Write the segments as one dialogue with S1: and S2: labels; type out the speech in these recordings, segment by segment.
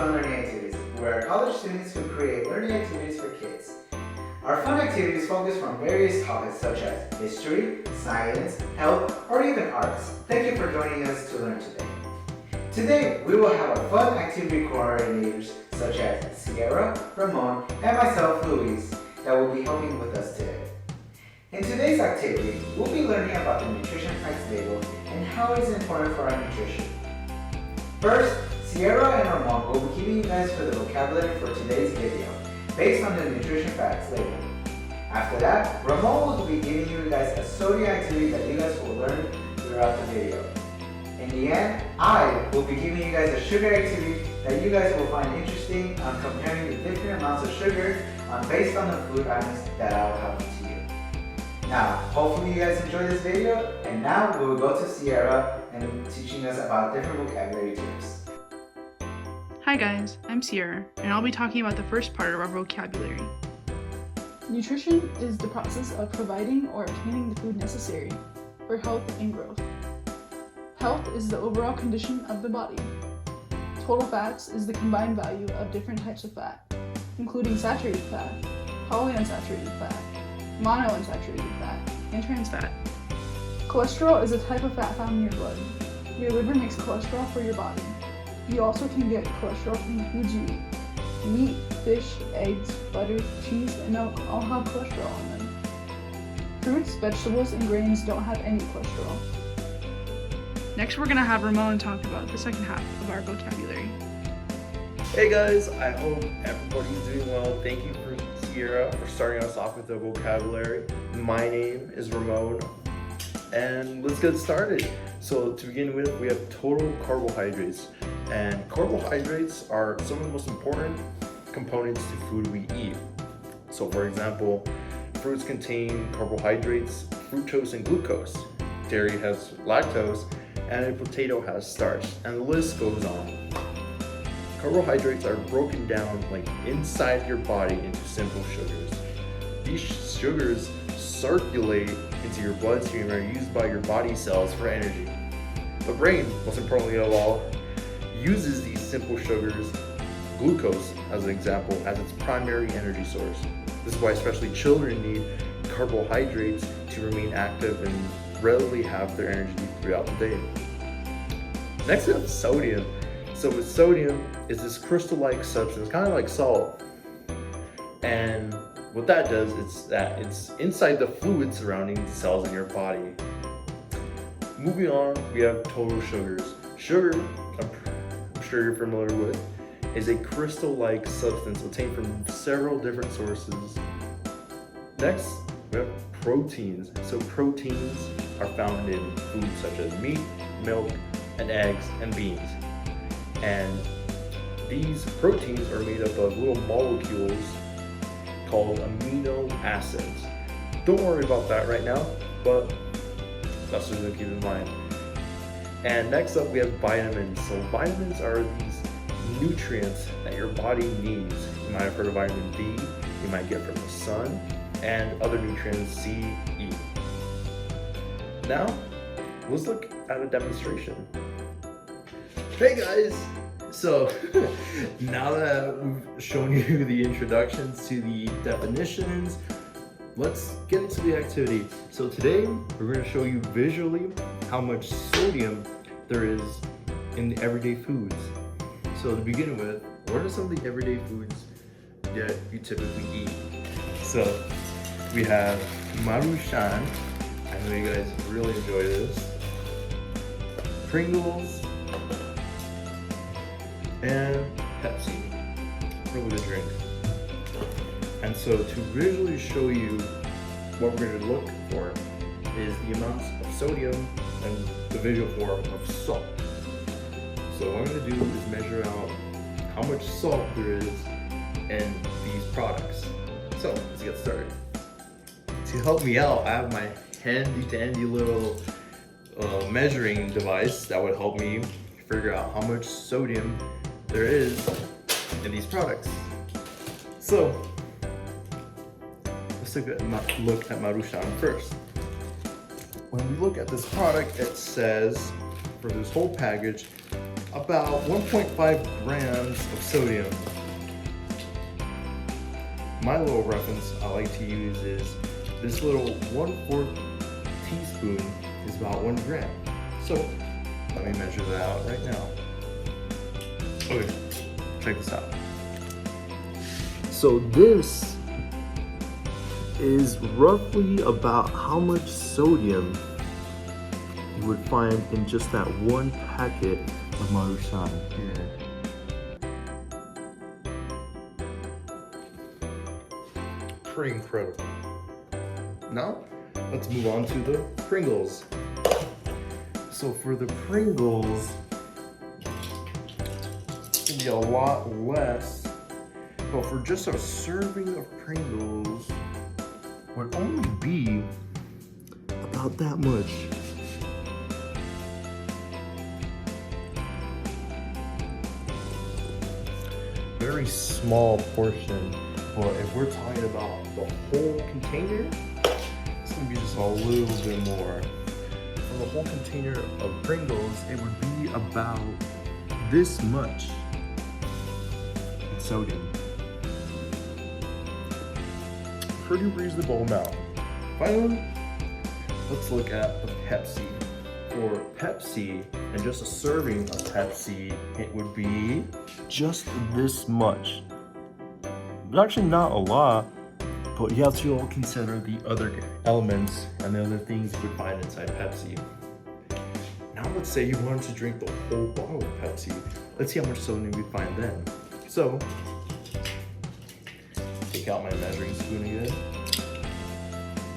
S1: Fun Learning Activities, where college students who create learning activities for kids. Our fun activities focus on various topics such as history, science, health, or even arts. Thank you for joining us to learn today. Today, we will have our fun activity coordinators such as Sierra, Ramon, and myself, Luis, that will be helping with us today. In today's activity, we'll be learning about the nutrition facts label and how it is important for our nutrition. First, Sierra and Ramon will be giving you guys for the vocabulary for today's video, based on the nutrition facts label. After that, Ramon will be giving you guys a sodium activity that you guys will learn throughout the video. In the end, I will be giving you guys a sugar activity that you guys will find interesting on comparing the different amounts of sugar based on the food items that I'll have to you. Now, hopefully you guys enjoyed this video, and now we will go to Sierra and teaching us about different vocabulary terms.
S2: Hi guys, I'm Sierra, and I'll be talking about the first part of our vocabulary.
S3: Nutrition is the process of providing or obtaining the food necessary for health and growth. Health is the overall condition of the body. Total fats is the combined value of different types of fat, including saturated fat, polyunsaturated fat, monounsaturated fat, and trans fat. Cholesterol is a type of fat found in your blood. Your liver makes cholesterol for your body. You also can get cholesterol from the foods you eat. Meat, fish, eggs, butter, cheese, and milk all have cholesterol in them. Fruits, vegetables, and grains don't have any cholesterol.
S2: Next, we're going to have Ramon talk about the second half of our vocabulary.
S4: Hey guys, I hope everybody's doing well. Thank you for Sierra for starting us off with the vocabulary. My name is Ramon, and let's get started. So to begin with, we have total carbohydrates, and carbohydrates are some of the most important components to food we eat. So for example, fruits contain carbohydrates, fructose and glucose. Dairy has lactose, and a potato has starch, and the list goes on. Carbohydrates are broken down like inside your body into simple sugars. These sugars circulate into your bloodstream and are used by your body cells for energy. The brain, most importantly of all, uses these simple sugars, glucose as an example, as its primary energy source. This is why especially children need carbohydrates to remain active and readily have their energy throughout the day. Next we have sodium. So with sodium is this crystal-like substance, kind of like salt. And what that does is that it's inside the fluid surrounding the cells in your body. Moving on, we have total sugars. Sugar, I'm sure you're familiar with, is a crystal-like substance obtained from several different sources. Next, we have proteins. So proteins are found in foods such as meat, milk, and eggs, and beans. And these proteins are made up of little molecules called amino acids. Don't worry about that right now, but that's something to keep in mind. And next up we have vitamins. So vitamins are these nutrients that your body needs. You might have heard of vitamin D, you might get from the sun, and other nutrients C, E. Now, let's look at a demonstration. Hey guys! So, now that we've shown you the introductions to the definitions, let's get into the activity. So today, we're going to show you visually how much sodium there is in the everyday foods. So to begin with, what are some of the everyday foods that you typically eat? So we have Maruchan. I know you guys really enjoy this. Pringles. And Pepsi. Really good drink. And so to visually show you what we're going to look for is the amounts of sodium and the visual form of salt. So what I'm going to do is measure out how much salt there is in these products. So let's get started. To help me out, I have my handy dandy little measuring device that would help me figure out how much sodium there is in these products. So let's take a look at Maruchan first. When we look at this product, it says for this whole package, about 1.5 grams of sodium. My little reference I like to use is this little 1/4 teaspoon is about 1 gram. So let me measure that out right now. Okay, check this out. So this is roughly about how much sodium you would find in just that one packet of Marushan here. Pretty incredible. Now, let's move on to the Pringles. So for the Pringles, it's gonna be a lot less, but for just a serving of Pringles, would only be about that much. Very small portion, but if we're talking about the whole container, it's gonna be just a little bit more. For the whole container of Pringles, it would be about this much in sodium. Pretty reasonable amount. Finally, let's look at the Pepsi. For Pepsi, and just a serving of Pepsi, it would be just this much. But actually not a lot, but you have to all consider the other elements and the other things you would find inside Pepsi. Now let's say you wanted to drink the whole bottle of Pepsi. Let's see how much sodium we find then. So, take out my measuring spoon again.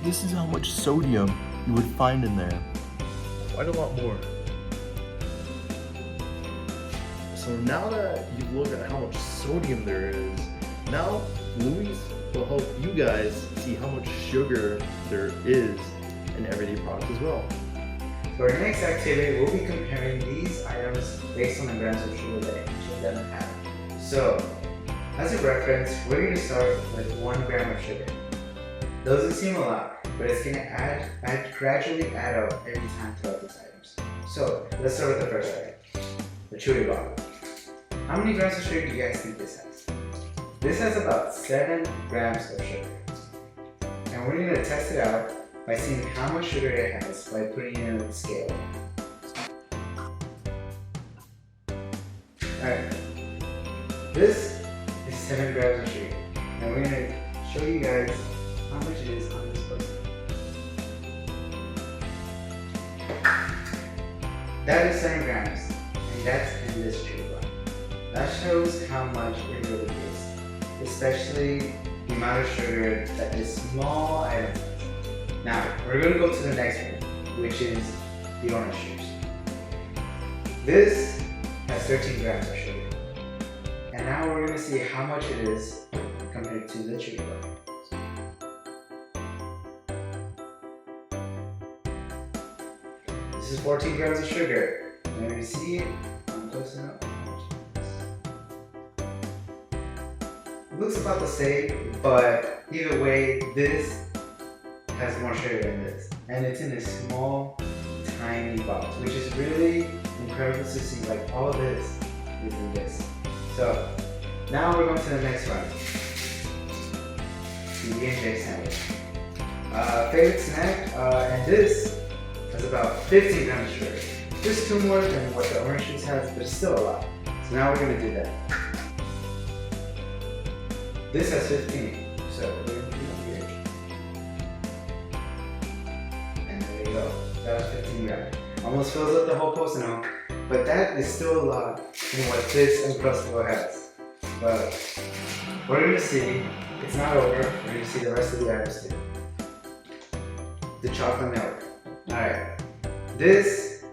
S4: This is how much sodium you would find in there. Quite a lot more. So now that you've looked at how much sodium there is, now Luis will help you guys see how much sugar there is in everyday products as well.
S1: For our next activity, we'll be comparing these items based on the grams of sugar that each of them have. So, as a reference, we're going to start with 1 gram of sugar. Doesn't seem a lot, but it's going to gradually add up every time throughout these items. So, let's start with the first item, the chewy bottle. How many grams of sugar do you guys think this has? This has about 7 grams of sugar. And we're going to test it out by seeing how much sugar it has by putting it on the scale. Alright, this is 7 grams of sugar. And we're going to show you guys how much it is on this person. That is 7 grams, and that's in this sugar bar. That shows how much it really is, especially the amount of sugar that this small item has. Now, we're going to go to the next one, which is the orange juice. This has 13 grams of sugar. And now we're going to see how much it is compared to the sugar bar. This is 14 grams of sugar. And we see, I'm close enough. It looks about the same, but either way, this has more sugar than this. And it's in a small, tiny box, which is really incredible to see. Like, all this is in this. So, now we're going to the next one. The E&J sandwich. Favorite snack, and this has about 15 grams of sugar. Just 2 more than what the orange juice has, but it's still a lot. So now we're going to do that. This has 15, so we're going to do it here. And there you go. That was 15 grams. Almost fills up the whole Post-it, but that is still a lot in what this Uncrustable has. But we're going to see. It's not over. We're going to see the rest of the items too. The chocolate milk. Alright. This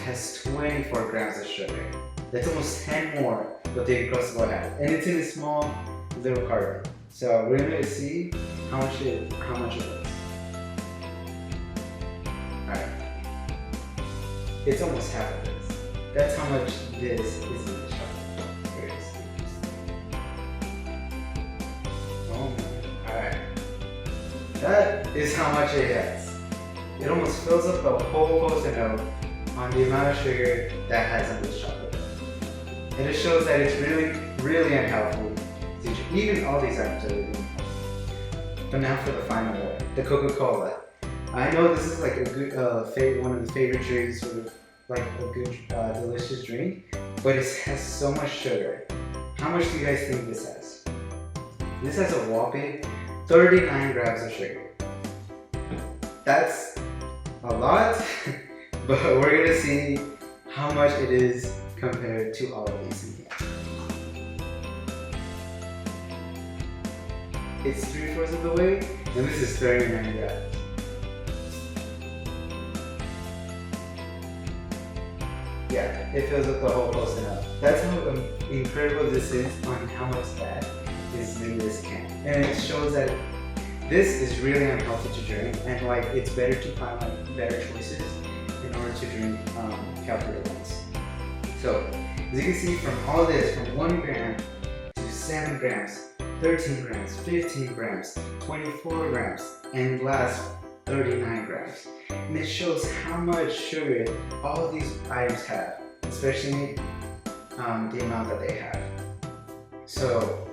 S1: has 24 grams of sugar. That's almost 10 more what the Uncrustable has. And it's in a small little carton. So we're going to see how much it is. Alright. It's almost half of this. That's how much this is in the chocolate. Alright. That is how much it has. It almost fills up the whole Post-it note on the amount of sugar that has in this chocolate. And it shows that it's really unhealthy. Even all these items are really unhealthy. But now for the final one, the Coca-Cola. I know this is like a good, one of the favorite drinks, sort of like a good, delicious drink, but it has so much sugar. How much do you guys think this has? This has a whopping 39 grams of sugar. That's a lot, but we're gonna see how much it is compared to all of these in here. It's 3/4 of the way, and this is 39 grams. Yeah, it fills up the whole Post-it note. That's how incredible this is on how much fat is in this can. And it shows that this is really unhealthy to drink, and like it's better to find like better choices in order to drink healthier ones. So as you can see from all this, from 1 gram to 7 grams, 13 grams, 15 grams, 24 grams, and last 39 grams. And it shows how much sugar all of these items have, especially the amount that they have. So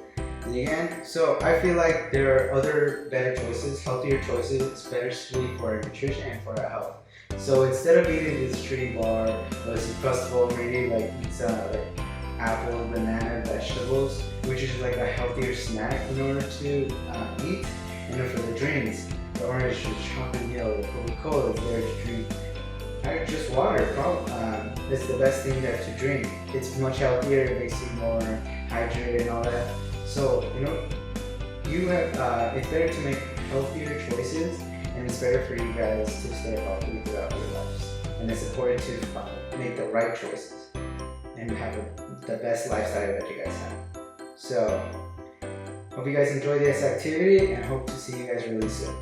S1: again, I feel like there are other better choices, healthier choices, especially for our nutrition and for our health. So instead of eating this treat bar or this Uncrustable, maybe like like apple, banana, vegetables, which is like a healthier snack in order to eat. And then for the drinks, the orange juice, chocolate milk, the Coca-Cola is there to drink. Just water, it's the best thing there to drink. It's much healthier, it makes you more hydrated and all that. So, you have, it's better to make healthier choices, and it's better for you guys to stay healthy throughout your lives. And it's important to make the right choices and have the best lifestyle that you guys have. So, hope you guys enjoy this activity and hope to see you guys really soon.